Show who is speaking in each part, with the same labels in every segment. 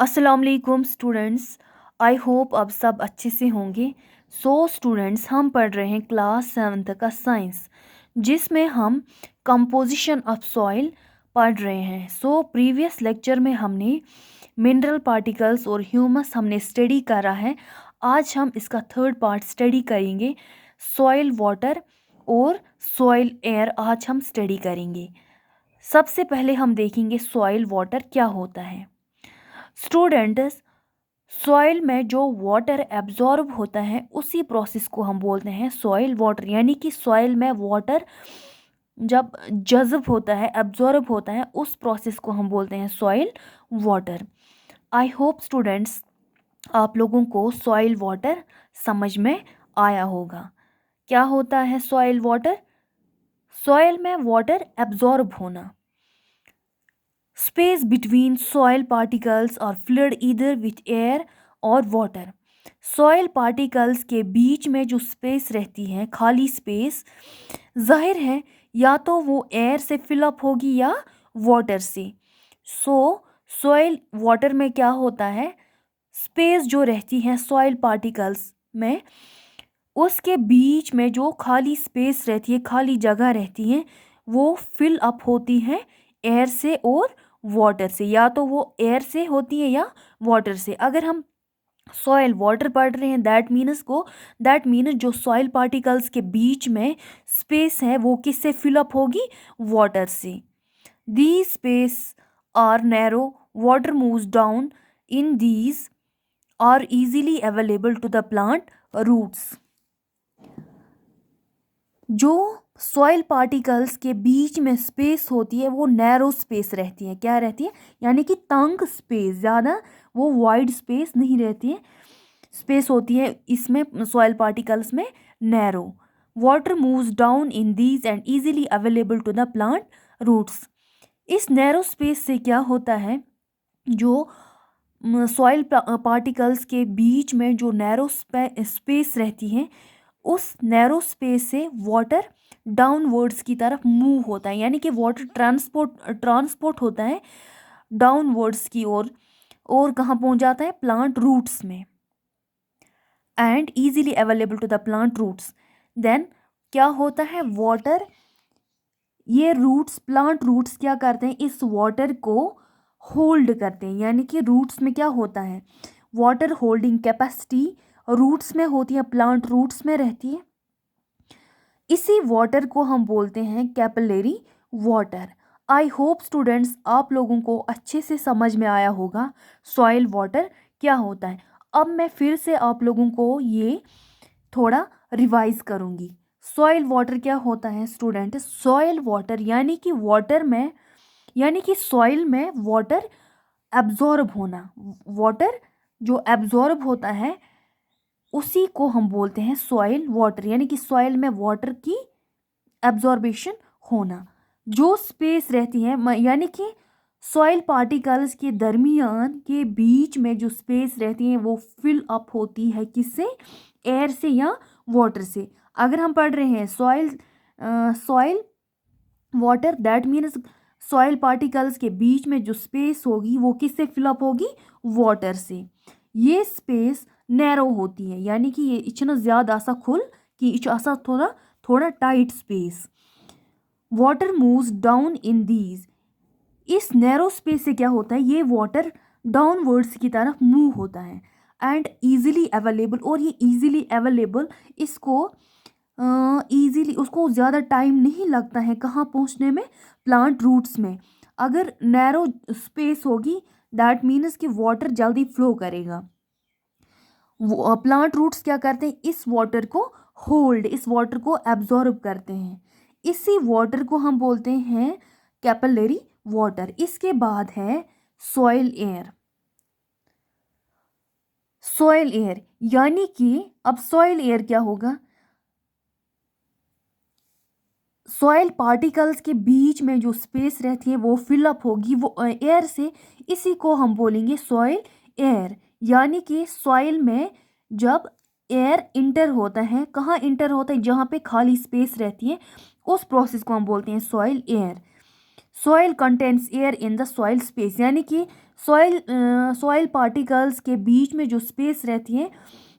Speaker 1: अस्सलाम वालेकुम students. I hope अब सब अच्छे से होंगे। स्टूडेंट्स, हम पढ़ रहे हैं क्लास 7th का साइंस, जिसमें हम कंपोजिशन ऑफ सॉइल पढ़ रहे हैं। प्रीवियस लेक्चर में हमने मिनरल पार्टिकल्स और ह्यूमस हमने स्टडी करा है। आज हम इसका थर्ड पार्ट स्टडी करेंगे। सॉइल वाटर और सॉइल एयर आज हम स्टडी करेंगे। सबसे पहले हम देखेंगे सॉइल वाटर क्या होता है। स्टूडेंट्स, सॉइल में जो वाटर एब्जॉर्ब होता है उसी प्रोसेस को हम बोलते हैं सॉइल वाटर, यानी कि सॉइल में वाटर जब जज़ब होता है, एब्जॉर्ब होता है, उस प्रोसेस को हम बोलते हैं soil water. I hope students आप लोगों को सॉइल वाटर समझ में आया होगा। क्या होता है सॉइल वाटर? सॉइल में वाटर एब्जॉर्ब होना। Space between soil particles are filled either with air और water। सॉइल पार्टिकल्स के बीच में जो स्पेस रहती है, खाली स्पेस, जाहिर है या तो वो एयर से फिलअप होगी या वाटर से। सॉइल वाटर में क्या होता है, स्पेस जो रहती है सॉइल पार्टिकल्स में, उसके बीच में जो खाली स्पेस रहती है, खाली जगह रहती है, वो फिल अप होती है एयर से और वाटर से। या तो वो एयर से होती है या वाटर से। अगर हम सॉइल वाटर पढ़ रहे हैं, दैट मीन्स जो सॉइल पार्टिकल्स के बीच में स्पेस है वो किससे फिलअप होगी? वाटर से। These space are narrow, water moves down in these are easily available to the plant roots. जो सॉइल पार्टिकल्स के बीच में स्पेस होती है वो नैरो स्पेस रहती है। क्या रहती है? यानी कि तंग स्पेस, ज़्यादा वो वाइड स्पेस नहीं रहती है, स्पेस होती है इसमें सॉइल पार्टिकल्स में narrow. Water moves down in these and easily available to the plant roots. इस नैरो स्पेस से क्या होता है, जो सॉइल पार्टिकल्स के बीच में जो नैरो स्पेस रहती है, उस नैरो स्पेस से वाटर डाउनवर्ड्स की तरफ मूव होता है, यानी कि वाटर ट्रांसपोर्ट होता है डाउनवर्ड्स की ओर, और कहाँ पहुंच जाता है? प्लांट रूट्स में। And easily available to the plant roots. Then क्या होता है, वाटर, ये रूट्स, प्लांट रूट्स क्या करते हैं, इस वाटर को होल्ड करते हैं। यानी कि रूट्स में क्या होता है, वाटर होल्डिंग कैपेसिटी रूट्स में होती है, प्लांट रूट्स में रहती है। इसी वाटर को हम बोलते हैं capillary water. I hope students आप लोगों को अच्छे से समझ में आया होगा सॉइल वाटर क्या होता है। अब मैं फिर से आप लोगों को ये थोड़ा रिवाइज करूँगी। सॉइल वाटर क्या होता है स्टूडेंट? सॉइल वाटर यानी कि वाटर में, यानी कि सॉइल में वाटर एब्जॉर्ब होना। वाटर जो एब्जॉर्ब होता है उसी को हम बोलते हैं सॉइल वाटर, यानी कि सॉइल में वाटर की एब्जॉर्बेशन होना। जो स्पेस रहती है, यानी कि सॉइल पार्टिकल्स के दरमियान के बीच में जो स्पेस रहती है वो फिल अप होती है किससे? एयर से या वाटर से। अगर हम पढ़ रहे हैं soil water, that means soil particles के बीच में जो स्पेस होगी वो किससे फिलअप होगी? वाटर से। ये स्पेस नैरो होती है, यानी कि ये इतना ज़्यादा सा खुल कि ऐसा थोड़ा थोड़ा tight space. Water moves down in these. इस नैरो स्पेस से क्या होता है, ये वाटर डाउनवर्ड्स की तरफ मूव होता है। एंड इजीली अवेलेबल, और ये इजीली अवेलेबल, इसको इजीली, उसको ज़्यादा टाइम नहीं लगता है कहाँ पहुँचने में? प्लांट रूट्स में। अगर नैरो स्पेस होगी दैट मीन्स कि वाटर जल्दी फ्लो करेगा। प्लांट रूट्स क्या करते हैं, इस वाटर को होल्ड, इस वाटर को एब्जॉर्ब करते हैं। इसी वाटर को हम बोलते हैं कैपिलरी वाटर। इसके बाद है सॉइल एयर। सॉइल एयर यानी कि अब सॉइल एयर क्या होगा, सॉइल पार्टिकल्स के बीच में जो स्पेस रहती है वो फिलअप होगी वो एयर से। इसी को हम बोलेंगे सॉइल एयर। यानी कि सॉइल में जब एयर इंटर होता है, कहाँ इंटर होता है? जहाँ पे खाली स्पेस रहती है, उस प्रोसेस को हम बोलते हैं soil air. Soil contains air in the soil space, यानी कि सॉइल पार्टिकल्स के बीच में जो स्पेस रहती है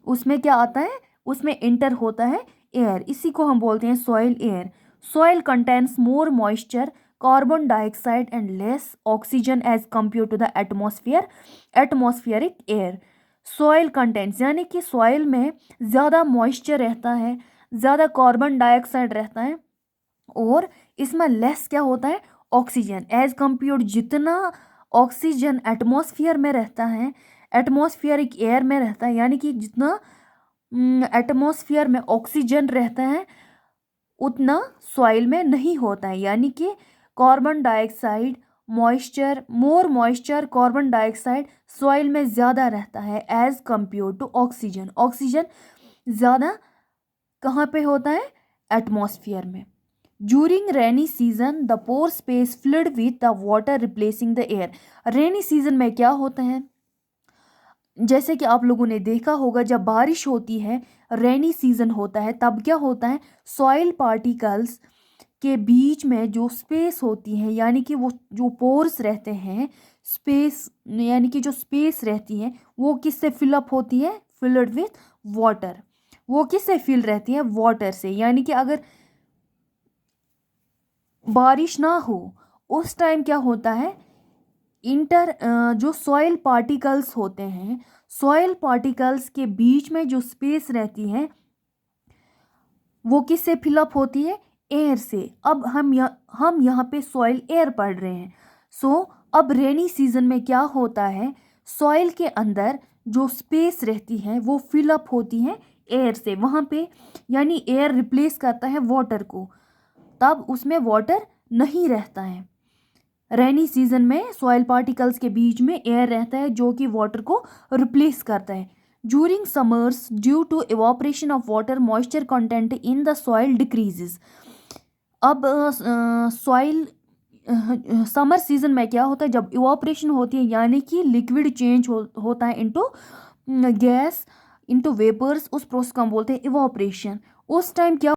Speaker 1: उसमें क्या आता है, उसमें इंटर होता है एयर, इसी को हम बोलते हैं soil air. Soil contains more moisture, carbon dioxide and less oxygen as compare to the atmospheric air. Soil contents यानी कि सॉइल में ज़्यादा मॉइस्चर रहता है, ज़्यादा कार्बन डाइऑक्साइड रहता है, और इसमें लेस क्या होता है, ऑक्सीजन एज कंपेयर। जितना ऑक्सीजन एटमॉस्फेयर में रहता है, एटमॉस्फेरिक एयर में रहता है, यानी कि जितना एटमॉस्फेयर में ऑक्सीजन रहता है उतना सॉइल में नहीं होता है, यानी कि carbon dioxide more moisture carbon dioxide soil में ज़्यादा रहता है as compare to oxygen. Oxygen ज़्यादा कहाँ पे होता है, एटमॉस्फेयर में। During rainy season the pore space flood with the water replacing the air. Rainy season में क्या होता है, जैसे कि आप लोगों ने देखा होगा जब बारिश होती है, रेनी सीजन होता है, तब क्या होता है, सॉइल पार्टिकल्स के बीच में जो स्पेस होती है, यानी कि वो जो पोर्स रहते हैं, स्पेस यानी कि जो स्पेस रहती है वो किससे फिलअप होती है, फिल्ड विथ वाटर। वो किससे फिल रहती है, वाटर से। यानी कि अगर बारिश ना हो उस टाइम क्या होता है, जो सॉइल पार्टिकल्स होते हैं, सॉइल पार्टिकल्स के बीच में जो स्पेस रहती है वो किससे फिलअप होती है, एयर से। अब हम यहाँ पे सॉइल एयर पढ़ रहे हैं। अब रेनी सीजन में क्या होता है, सॉइल के अंदर जो स्पेस रहती है वो फिलअप होती है एयर से वहाँ पे, यानी एयर रिप्लेस करता है वाटर को, तब उसमें वाटर नहीं रहता है। रेनी सीजन में सॉइल पार्टिकल्स के बीच में एयर रहता है जो कि वाटर को रिप्लेस करता है। During summers due to evaporation of water moisture content in the soil decreases. अब सॉइल समर सीजन में क्या होता है, जब इवापोरेशन होती है यानी कि लिक्विड चेंज होता है इनटू गैस, इनटू वेपर्स, उस प्रोसेस को हम बोलते हैं इवापोरेशन। उस टाइम क्या